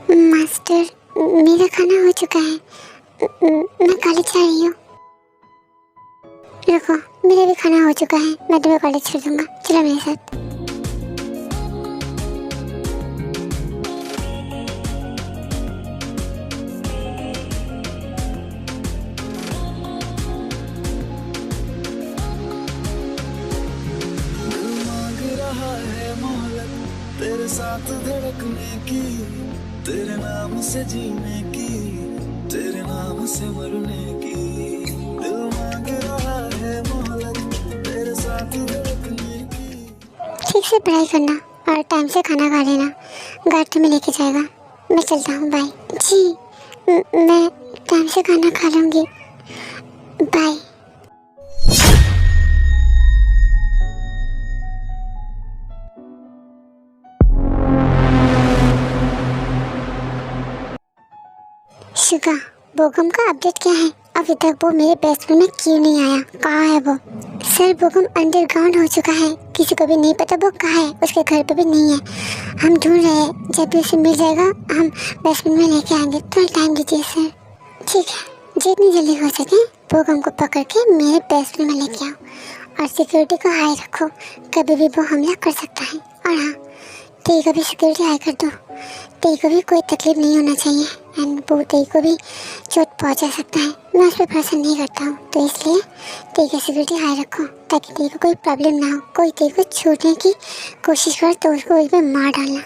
Master, मेरा खाना हो चुका है। मैं कॉलेज जा रही हूँ। रुको, मेरा भी खाना हो चुका है, मैं तुम्हें कॉलेज छोड़ दूंगा, चलो मेरे साथ। तेरे साथ धड़कने की, तेरे नाम से जीने की, तेरे नाम से मरने की, दिल मांग रहा है मोहब्बत तेरे साथ धड़कने की। ठीक से पढ़ाई करना और टाइम से खाना खा लेना, गार्ड तुम्हें लेके जाएगा। मैं चलता हूँ, बाय। जी, मैं टाइम से खाना खा लूँगी, बाय। शिखा, बोगम का अपडेट क्या है? अभी तक वो मेरे बेसमेंट में क्यों नहीं आया? कहाँ है वो? सर, बोगम अंडरग्राउंड हो चुका है, किसी को भी नहीं पता वो कहाँ है, उसके घर पे भी नहीं है। हम ढूंढ रहे हैं, जब भी उसे मिल जाएगा हम बेसमेंट में लेके आएंगे। थोड़ा टाइम दीजिए सर। ठीक है, जितनी जल्दी हो सके बोगम को पकड़ के मेरे बेसमेंट में लेके आओ और सिक्योरिटी को हाई रखो, कभी भी वो हमला कर सकता है। और हाँ, तेरी को भी सिक्योरिटी हाई कर दो, तेरी को भी कोई तकलीफ नहीं होना चाहिए एंड वो तेरी को भी चोट पहुंचा सकता है। मैं उस पर भरोसा नहीं करता हूँ, तो इसलिए तेरी की सिक्योरिटी हाई रखो ताकि तेरी को कोई प्रॉब्लम ना हो। कोई तेरी को छूटने की कोशिश कर तो उसको वहीं पे मार डालना।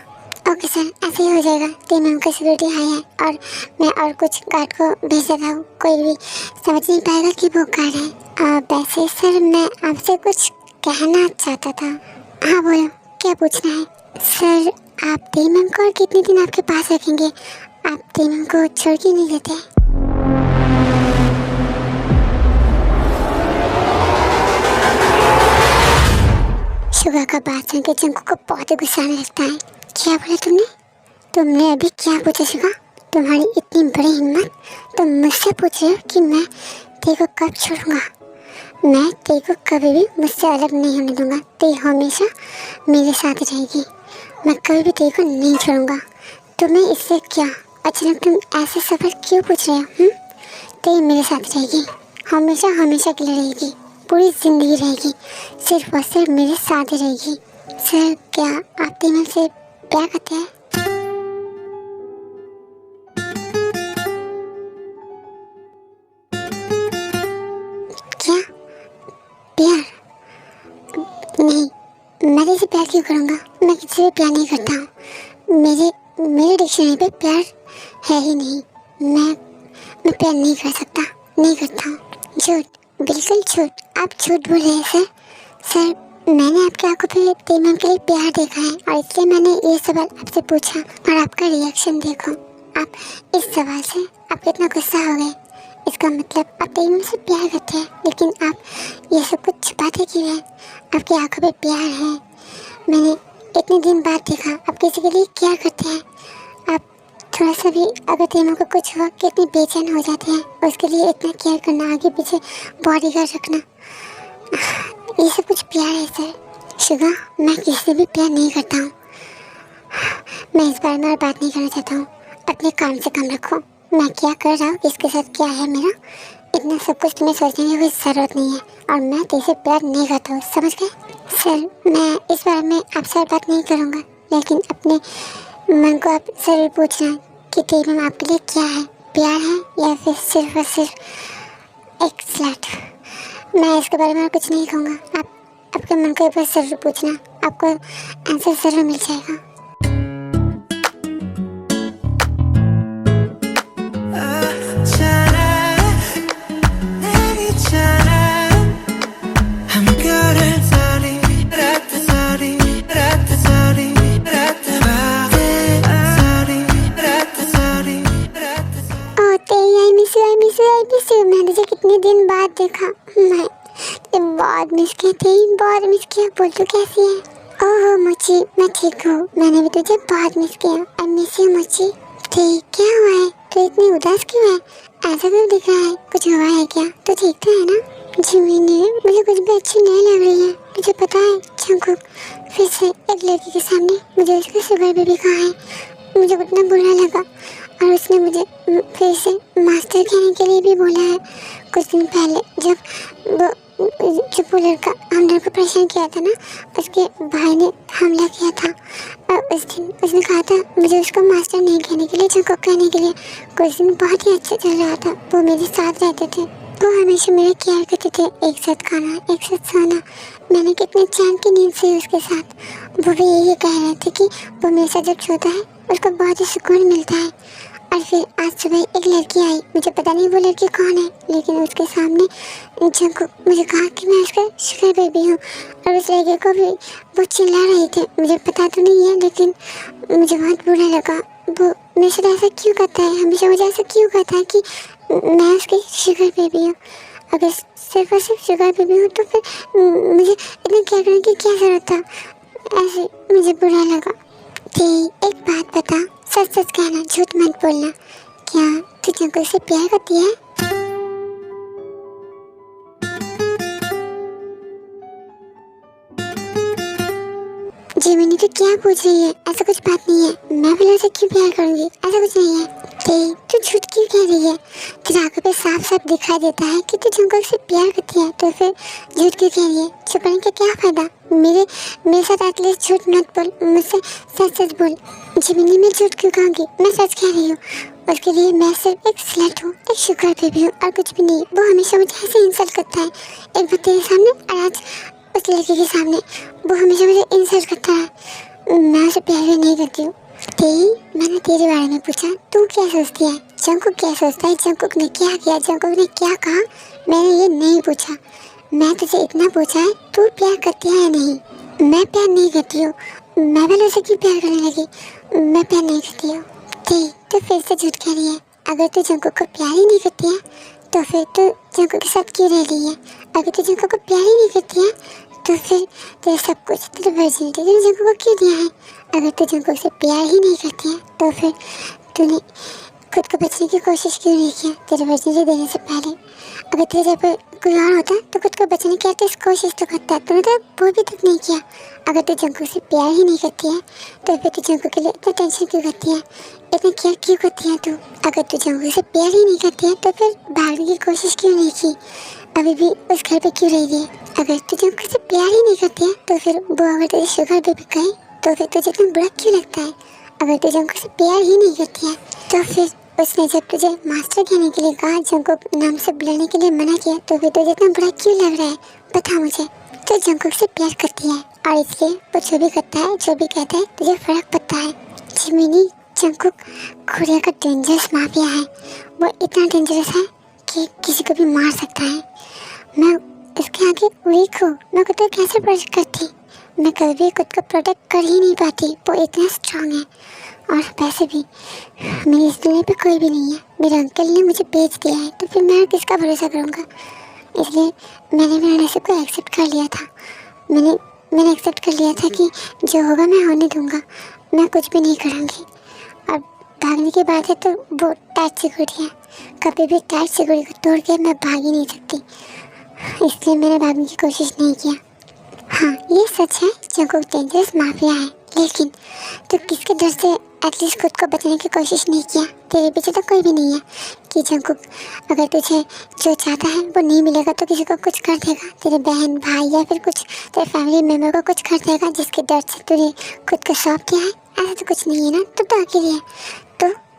ओके सर, ऐसे ही हो जाएगा। तेरी मैम का सिक्योरिटी हाई है और मैं और कुछ गार्ड को भेज देता हूँ, कोई भी समझ नहीं पाएगा कि वो गार्ड है। वैसे सर, मैं आपसे कुछ कहना चाहता था। हाँ बोलो, क्या पूछना है? सर, आप तेरी मैम को और कितने दिन आपके पास रखेंगे? आप तेरी मैम को छोड़ के नहीं देते? शुगर का बात सुन के जंकू को बहुत गुस्सा आने लगता है। क्या बोला तुमने? तुमने अभी क्या पूछा शुगर? तुम्हारी इतनी बड़ी हिम्मत, तुम मुझसे पूछ रहे हो कि मैं तेरे को कब छोड़ूंगा? मैं तेरे को कभी भी मुझसे अलग नहीं होने दूंगा। तेरी हमेशा मेरे साथ रहेगी, मैं कभी भी तेरे को नहीं छोड़ूंगा। तुम्हें इससे क्या? अचानक तुम ऐसे सवाल क्यों पूछ रहे हो? तेरी मेरे साथ रहेगी, हमेशा हमेशा के लिए रहेगी, पूरी ज़िंदगी रहेगी, सिर्फ और सिर्फ मेरे साथ ही रहेगी। सर, क्या आप तेरी मैम से प्यार करते हैं? क्या प्यार? नहीं, मैं तेरे से प्यार क्यों करूँगा? मैं किसी से प्यार नहीं करता हूँ। मेरे डिक्शनरी पे प्यार है ही नहीं। मैं प्यार नहीं कर सकता, नहीं करता हूँ। झूठ, बिल्कुल झूठ। आप झूठ बोल रहे हैं सर। सर, मैंने आपकी आंखों पे तेरी मैम के लिए प्यार देखा है और इसलिए मैंने ये सवाल आपसे पूछा और आपका रिएक्शन देखो। आप इस सवाल से आप कितना गुस्सा हो गए। इसका मतलब आप तेरी मैम से प्यार करते हैं, लेकिन आप ये सब कुछ छुपाते क्यों हैं? आपकी आंखों पे प्यार है। मैंने इतने दिन बाद देखा आप किसी के लिए क्या करते हैं। आप थोड़ा सा भी अगर तेरी मैम को कुछ हुआ कितनी बेचैन हो जाते हैं, उसके लिए इतना केयर करना, आगे पीछे बॉडीगार्ड रखना, ये सब कुछ प्यार है सर। शुगर, मैं किसी से भी प्यार नहीं करता हूँ। मैं इस बारे में और बात नहीं करना चाहता हूँ। अपने काम से काम रखो। मैं क्या कर रहा हूँ, इसके साथ क्या है मेरा, इतना सब कुछ तुम्हें सोचने की कोई ज़रूरत नहीं है और मैं तेरे से प्यार नहीं करता हूँ, समझ गए? सर, मैं इस बारे में आपसे और बात नहीं करूँगा, लेकिन अपने मन को आप ज़रूर पूछना कि तेरी मैम आपके लिए क्या है, प्यार है या फिर सिर्फ और सिर्फ एक स्लैट। मैं इसके बारे में कुछ नहीं कहूँगा। आप आपके मन को एक बार ज़रूर पूछना, आपको आंसर ज़रूर मिल जाएगा। मैंने तुझे कितने दिन बाद देखा। मैं बहुत मिस किया थी, बहुत मिस किया। बोल तो कैसी है? ओह मुची, मैं ठीक हूँ। मैंने भी तुझे बहुत मिस किया। I miss you much. ठीक, क्या हुआ है? तो इतनी उदास क्यों है? ऐसा क्यों दिख रहा है? कुछ हुआ है क्या? तो ठीक तो है ना? जी मैंने, मुझे कुछ भी अच्छी नहीं लग रही है। तुझे पता है जंकुक फिर से एक लड़की के सामने मुझे उसका शुगर बेबी कहा है मुझे कितना बुरा लगा। और उसने मुझे फिर से मास्टर कहने के लिए भी बोला है। कुछ दिन पहले जब वो लड़का हम लोग को परेशान किया था ना, उसके भाई ने हमला किया था, और उस दिन उसने कहा था मुझे उसको मास्टर नहीं कहने के लिए, जंकुक कहने के लिए। कुछ दिन बहुत ही अच्छा चल रहा था, वो मेरे साथ रहते थे, वो हमेशा मेरा केयर करते थे, एक साथ खाना, एक साथ सोना। मैंने कितने चैन की नींद सोई उसके साथ। वो भी यही कह रहे थे कि वो मेरे साथ जब सोता है उसको बहुत ही सुकून मिलता है। और फिर आज सुबह एक लड़की आई, मुझे पता नहीं वो लड़की कौन है, लेकिन उसके सामने जंकुक मुझे कहा कि मैं उसका शुगर बेबी हूँ। और उस लड़के को भी वो चिल्ला रहे थे, मुझे पता तो नहीं है, लेकिन मुझे बहुत बुरा लगा। वो मेरे साथ ऐसा क्यों करता है, हमेशा मुझे ऐसा क्यों करता है कि मैं उसकी शुगर बेबी हूँ। अगर सिर्फ और सिर्फ शुगर बेबी हूँ तो फिर मुझे इतना क्या करने की क्या ज़रूरत था। ऐसे मुझे बुरा लगा। एक बात बता, सच सच कहना, झूठ मत बोलना, क्या तू जंकुक से प्यार करती है? जिमिनी तो क्या पूछ रही है, ऐसा कुछ बात नहीं है, मैं भला से क्यों प्यार करूंगी, ऐसा कुछ नहीं है। तू झूठ क्यों कह रही है? तेरी आंखों पे साफ साफ दिखाई देता है कि तू जंकुक से प्यार करती है, तो फिर झूठ क्यों कह रही है? छुपाने का क्या फायदा? मेरे साथ एटलीस्ट झूठ मत बोल, मुझसे सच सच बोल। जिमिनी मैं झूठ क्यों कहूँगी, मैं सच कह रही हूँ। उसके लिए मैं सिर्फ एक स्लट हूँ, एक शुगर बेबी हूँ और कुछ भी नहीं। वो हमेशा मुझे ऐसे इंसल्ट करता है, एक बार तेरे सामने और आज उस लड़के के सामने। वो हमेशा मुझे इंसल्ट करता है, मैं उसे प्यार भी नहीं करती हूँ। मैंने तेरे बारे में पूछा, तू क्या सोचती है, जंकुक क्या सोचता है, जंकुक ने क्या किया, जंकुक ने क्या कहा, मैंने ये नहीं पूछा। मैं तुझे इतना पूछा है, तू प्यार करती है या नहीं? मैं प्यार नहीं करती हूँ, मैं वालों से क्यों प्यार करने लगी? मैं प्यार नहीं करती हूँ। तो फिर से झूठ कह रही है। अगर तू जंकुक को प्यार ही नहीं करती है तो फिर तू जंकुक के साथ क्यों रह रही है? अगर तू जंकुक को प्यार ही नहीं करती है तो फिर तेरे सब कुछ, तेरे वर्जिनिटी तूने जंकुक को क्यों दिया है? अगर तू जंकुक से प्यार ही नहीं करती है तो फिर तूने खुद को बचने की कोशिश क्यों नहीं किया तेरे वर्जिनिटी देने से पहले? अगर तेरे जब कोई और होता तो खुद को बचने की एटलीस्ट कोशिश तो करता, तूने तो वो भी तक नहीं किया। अगर तू जंकुक से प्यार ही नहीं करती है तो फिर तू जंकुक के लिए इतना टेंशन क्यों करती है, इतना केयर क्यों करती है तू? अगर तू जंकुक से प्यार ही नहीं करती है तो फिर भागने की कोशिश क्यों नहीं की, अभी भी उस घर पे क्यों रह गई? अगर तू जंकुक से प्यार ही नहीं करती है तो फिर वो अगर तुझे शुगर बेबी कहे तो फिर तुझे इतना बुरा क्यों लगता है? अगर तू जंकुक से प्यार ही नहीं करती है तो फिर उसने जब तुझे मास्टर कहने के लिए कहा, जंकुक नाम से बुलाने के लिए मना किया, तो फिर तुझे इतना बुरा क्यों लग रहा है? बता मुझे। तो जंकुक से प्यार करती है और इसलिए वो जो भी करता है, जो भी कहता है, तुझे फर्क पड़ता है। जिमिनी, जंकुक कोरिया का डेंजरस माफिया है। वो इतना डेंजरस है कि किसी को भी मार सकता है। मैं इसके आगे वीक हूँ, मैं खुद को कैसे प्रोटेक्ट करती? मैं कभी भी खुद को प्रोटेक्ट कर ही नहीं पाती, वो इतना स्ट्रांग है। और वैसे भी मेरी इस दुनिया पे कोई भी नहीं है, मेरे अंकल ने मुझे बेच दिया है, तो फिर मैं किसका भरोसा करूँगा? इसलिए मैंने मेरे नसीब को एक्सेप्ट कर लिया था। मैंने एक्सेप्ट कर लिया था कि जो होगा मैं होने दूँगा, मैं कुछ भी नहीं करूँगी। और भागने की बात है तो वो टाइट सिक्योरिटी है, कभी भी टाइट सिक्योरिटी को तोड़ के मैं भाग ही नहीं सकती, इसलिए मैंने भागने की कोशिश नहीं किया। हाँ, ये सच है, जंकुक डेंजरस माफिया है, लेकिन तो किसके डर से एटलीस्ट खुद को बचने की कोशिश नहीं किया? तेरे पीछे तो कोई भी नहीं है कि जंकुक अगर तुझे जो चाहता है वो नहीं मिलेगा तो किसी को कुछ कर देगा, तेरे बहन भाई या फिर कुछ तेरे फैमिली मेम्बर को कुछ कर देगा जिसके डर से तूने खुद को सौंप दिया है। ऐसा तो कुछ नहीं है ना, तो अकेली है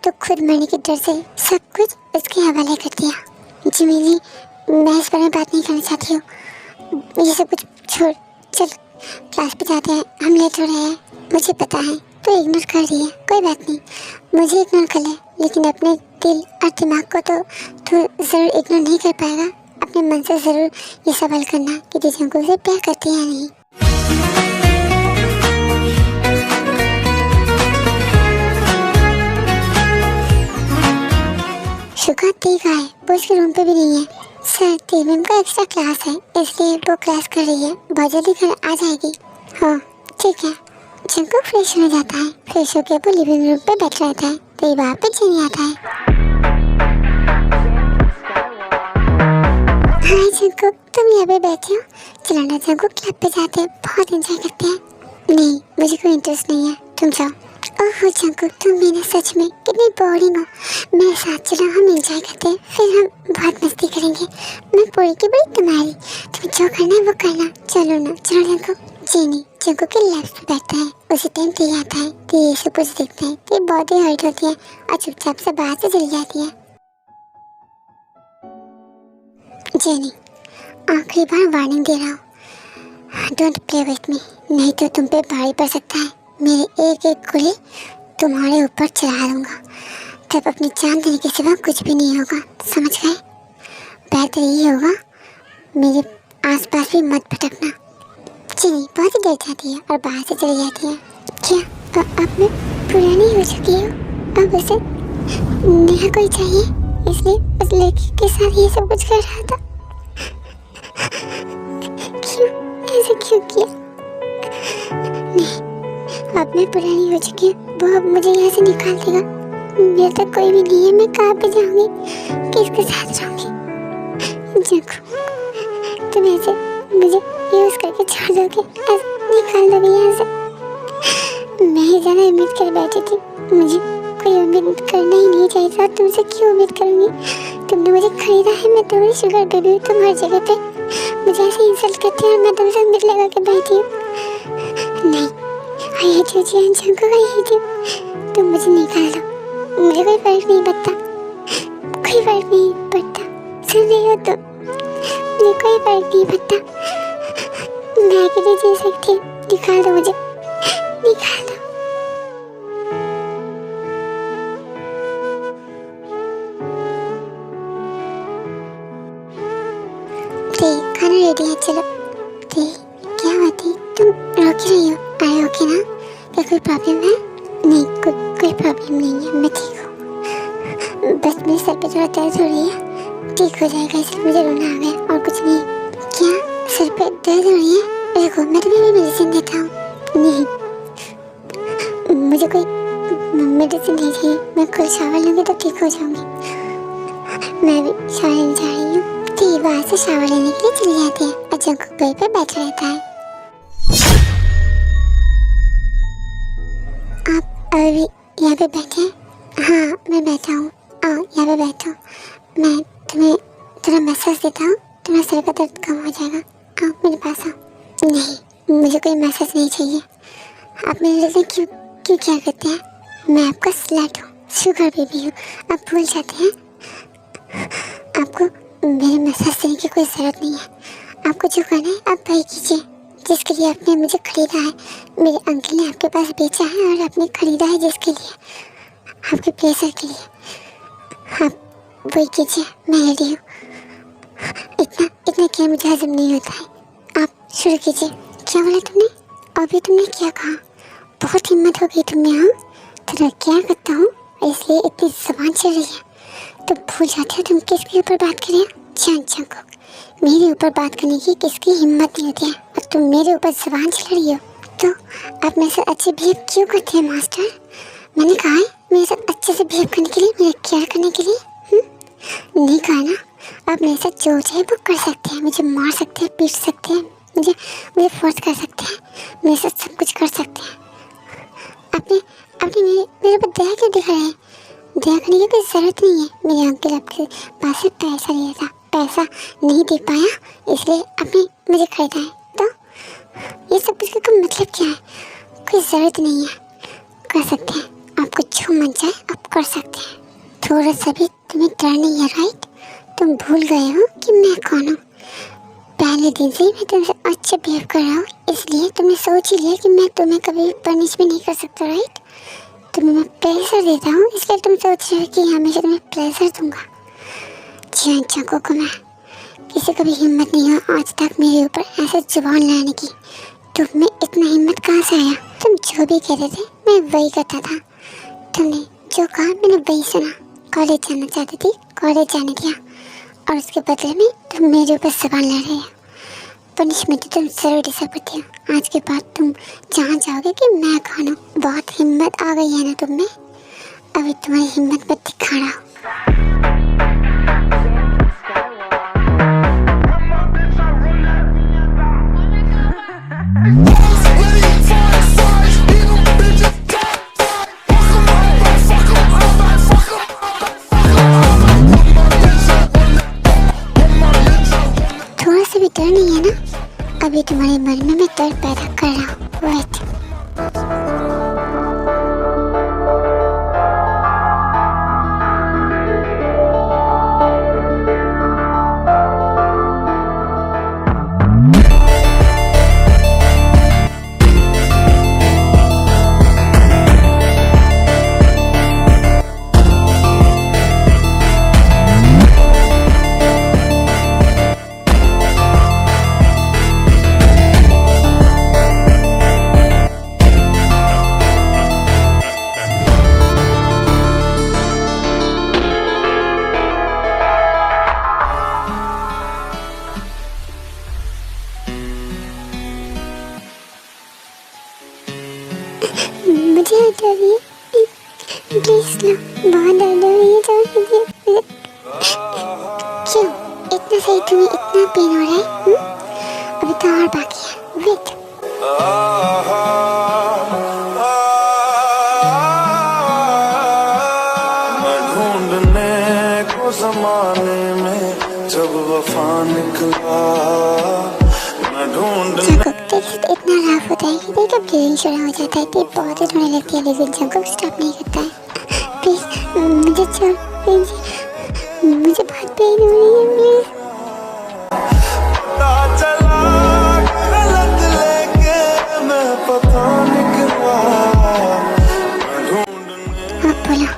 तो खुद मरने के डर से सब कुछ उसके हवाले कर दिया। जिमिनी, मैं इस बारे में बात नहीं करना चाहती हूँ, ये सब कुछ छोड़, चल क्लास पे जाते हैं, हम लेट हो रहे हैं। मुझे पता है तो इग्नोर कर रही है, कोई बात नहीं, मुझे इग्नोर कर ले, लेकिन अपने दिल और दिमाग को तो तू ज़रूर इग्नोर नहीं कर पाएगा। अपने मन से ज़रूर ये सवाल करना कि तू जंकुक से प्यार करती है या नहीं। शुगर ठीक है, वो उसके रूम पे भी नहीं है। सर, टीम का एक्स्ट्रा क्लास है, इसलिए वो क्लास कर रही है, बहुत जल्दी घर आ जाएगी। हाँ ठीक है। जंकुक फ्रेश हो जाता है, फ्रेश होकर वो लिविंग रूम पे बैठ रहता है, तो वहाँ पे जेनी आता है। हाय जंकुक, तुम यहाँ पे बैठे हो? चलो ना जंकुक, क्लब पे जाते हैं, बहुत एंजॉय करते हैं। नहीं, मुझे कोई इंटरेस्ट नहीं है, तुम जाओ। ओह जंकुक, तुम भी ना सच में कितनी बोरिंग हो। मेरे साथ चलो, हम एंजॉय करते हैं, फिर हम बहुत मस्ती करेंगे। मैं पूरी की पूरी तुम्हारी, तुम जो करना है वो करना। चलो ना, चलो जंकुक। जीनी जंकुक के लेफ्ट पे बैठता है। उसी टाइम ते आता है। ते ये सब कुछ देखता है। ते बहुत ही हर्ट होती है और चुपचाप से बाहर से चली जाती है। जेनी, आखिरी बार वार्निंग दे रहा हूँ, डोंट प्ले विथ मी, नहीं तो तुम पे भारी पड़ सकता है। मेरे एक एक गोली तुम्हारे ऊपर चला दूंगा, तब अपनी जान देने के सिवा कुछ भी नहीं होगा, समझ गए? बेहतर यही होगा मेरे आसपास भी मत भटकना। चीनी बहुत ही डर जाती है और बाहर से चली जाती है। क्या अब मैं पुरानी हो चुकी हूँ? अब उसे नया कोई चाहिए, इसलिए उस लड़की के साथ ये सब कुछ कर रहा था। क्यों ऐसे क्यों किया? नहीं, अब मैं पुरानी हो चुकी हूँ, वो अब मुझे यहाँ से निकाल देगा। मेरे तक कोई भी नहीं है, मैं कहाँ पे जाऊँगी, किसके साथ रहूँगी? जंकुक, तुम ऐसे मुझे यूज़ करके छोड़ दोगे, ऐसे निकाल दोगे यहाँ से? मैं ही ज़्यादा उम्मीद कर बैठी थी, मुझे कोई उम्मीद करना ही नहीं चाहिए था। तुमसे क्यों उम्मीद करूँगी? तुमने मुझे खरीदा है, मैं तुम्हारी शुगर बेबी हूँ। तुम हर जगह पे मुझे ऐसे इंसल्ट करती हो और मैं तुमसे उम्मीद लगा के बैठी हूँ। नहीं, I hate you Jeon Jungkook, I hate you. तुम मुझे निकाल दो, मुझे कोई फर्क नहीं पड़ता, कोई फर्क नहीं पड़ता। सुन रही हो तुम? मुझे कोई फर्क नहीं पड़ता, मैं अकेले जी सकती हूँ। निकाल दो मुझे, निकाल दो। खाना रेडी है, चलो। क्या बात है, तुम रोक रही हो? आए ओके ना? क्या कोई प्रॉब्लम है? नहीं, कोई प्रॉब्लम नहीं है, मैं ठीक हूँ। बस मेरे सर पे थोड़ा दर्द हो रही है, ठीक हो जाएगा, इसलिए मुझे रोना आ गया, और कुछ नहीं। क्या सर पे दर्द हो रही है? देखो, मैं तुम्हें भी मेडिसिन देता हूँ। नहीं, मुझे कोई मेडिसिन नहीं चाहिए, मैं कल शावर लूँगी तो ठीक हो जाऊँगी। मैं भी शावर लेने जा रही हूँ। ठीक, वहाँ से शावर लेने के लिए चली जाती है और जंकुक बेड पे बैठा रहता है। आप अभी यहाँ पे बैठे हैं? हाँ, मैं बैठा हूँ। आओ यहाँ पे बैठो, मैं तुम्हें थोड़ा मैसेज देता हूँ, तुम्हारा सर का दर्द कम हो जाएगा। आओ मेरे पास आओ। नहीं, मुझे कोई मैसेज नहीं चाहिए। आप मेरे लिए क्यों क्या करते हैं? मैं आपका स्लट हूँ, शुगर बेबी हूँ, आप भूल जाते हैं? आपको मेरे मैसेज देने की कोई ज़रूरत नहीं है। आपको जो करना है आप वही कीजिए, जिसके लिए आपने मुझे ख़रीदा है। मेरे अंकल ने आपके पास बेचा है और आपने ख़रीदा है जिसके लिए, आपके प्लेसर के लिए। आप वही कीजिए, मैं रेडी हूँ। इतना क्या मुझे हजम नहीं होता है। आप शुरू कीजिए। क्या बोला तुमने? अभी तुमने क्या कहा? बहुत हिम्मत हो गई तुमने। हाँ, तो क्या करता हूँ, इसलिए इतनी ज़बान चल रही है। तो भूल जाते हो तुम किसके ऊपर बात कर रहे हो? जंकुक, मेरे ऊपर बात करने की किसकी हिम्मत नहीं होती है, और तुम मेरे ऊपर ज़बान चल रही हो। तो आप मेरे साथ अच्छे बिहेव क्यों करते हैं मास्टर? मैंने कहा है मेरे साथ अच्छे से बिहेव करने के लिए, मेरा केयर करने के लिए। नहीं कहा ना? आप मेरे साथ जो चाहे वो कर सकते हैं, मुझे मार सकते हैं, पीट सकते हैं, मुझे फोर्स कर सकते हैं, मेरे साथ सब कुछ कर सकते हैं। आपने मेरे ऊपर दया क्यों दिखा रहे हैं? दया करने की कोई ज़रूरत नहीं है। मेरे अंकल आपके पास से पैसा लिया था, पैसा नहीं दे पाया, इसलिए आपने मुझे खरीदा है। तो ये सब कुछ का मतलब क्या है? कोई ज़रूरत नहीं है, कर सकते हैं, आपको जो मन चाहे आप कर सकते हैं। थोड़ा सा भी तुम्हें डर नहीं है, राइट? तुम भूल गए हो कि मैं कौन हूँ। पहले दिन से ही मैं तुमसे अच्छे बिहेव कर रहा हूँ, इसलिए तुमने सोच ही लिया कि मैं तुम्हें कभी पनिश भी नहीं कर सकता, राइट? तुम्हें मैं प्लेजर देता हूँ, इसलिए तुम सोच रहे हो कि हमेशा तुम्हें प्लेजर दूंगा। जंकुक को मैं किसी को भी हिम्मत नहीं हुआ आज तक मेरे ऊपर ऐसे जुबान लाने की। तुम में इतना हिम्मत कहाँ से आया? तुम जो भी कहते थे मैं वही करता था, तुमने जो कहा मैंने वही सुना। कॉलेज जाना चाहती थी, कॉलेज जाने दिया, और उसके बदले में तुम मेरे ऊपर सवाल लड़ रहे हो। पनिशमेंट तुम ज़रूर डिजर्व करती हो। आज के बाद तुम जान जाओगे कि मैं कौन हूँ। बहुत हिम्मत आ गई है ना तुम में? अभी तुम्हारी हिम्मत पर दिखा रहा हूँ। पास अभी डर नहीं है ना? अभी तुम्हारे मन में मैं डर पैदा कर रहा हूँ। वेट। मुझे डर रही है, प्लीज ना, बहुत डर रही है, जान मुझे। क्यों इतना सही तुम्हें इतना पेन हो रहा है? अभी तो और बाकी है। वेट। मैं ढूंढने को जमाने में जब वफा निकला, मैं ढूंढने जंकुक इतना रफ होता है कि देखो ब्लीडिंग शुरू हो जाता है, तो बहुत होने लगती है, लेकिन जंकुक स्टॉप नहीं करता है। प्लीज मुझे छोड़, प्लीज, मुझे बहुत पेन हो रही है, प्लीज। पता चला गलत लेके मैं पता निकला, मैं ढूंढने। आप बोलो,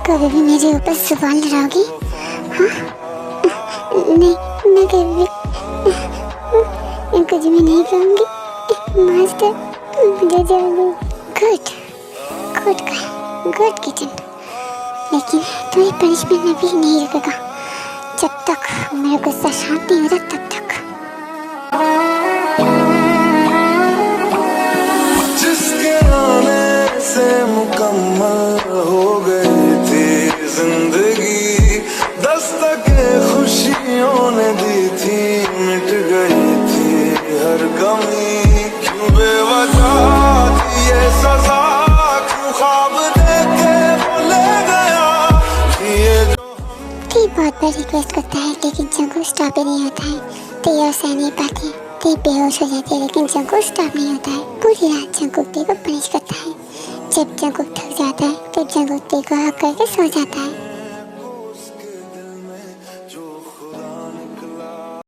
कभी भी मेरे ऊपर सवाल लड़ाओगी? हाँ? नहीं, मैं कभी भी कुछ भी नहीं कहूँगी। मास्टर मुझे जल्दी गुड गुड का गुड किचन, लेकिन तुम्हारी पनिशमेंट में भी नहीं रुकेगा जब तक मेरा गुस्सा शांत नहीं होता, तब तक। जिसके आने से मुकम्मल हो गई थी जिंदगी, दस्तके खुशियों ने दी थी, मिट गई थी हर कमी। क्यों बेवजह थी ये सजा, क्यों ख्वाब देखे वो ले गया, ये जो ते बहुत बार रिक्वेस्ट करता है, लेकिन जंकुक स्टॉप ही नहीं होता है। ते और सह नहीं पाती, ते बेहोश हो जाती है, लेकिन जंकुक स्टॉप नहीं होता है। पूरी रात जंकुक ते को पनिश करता है। जब जंकुक थक जाता है तो जंकुक ते को हक करके सो जाता है।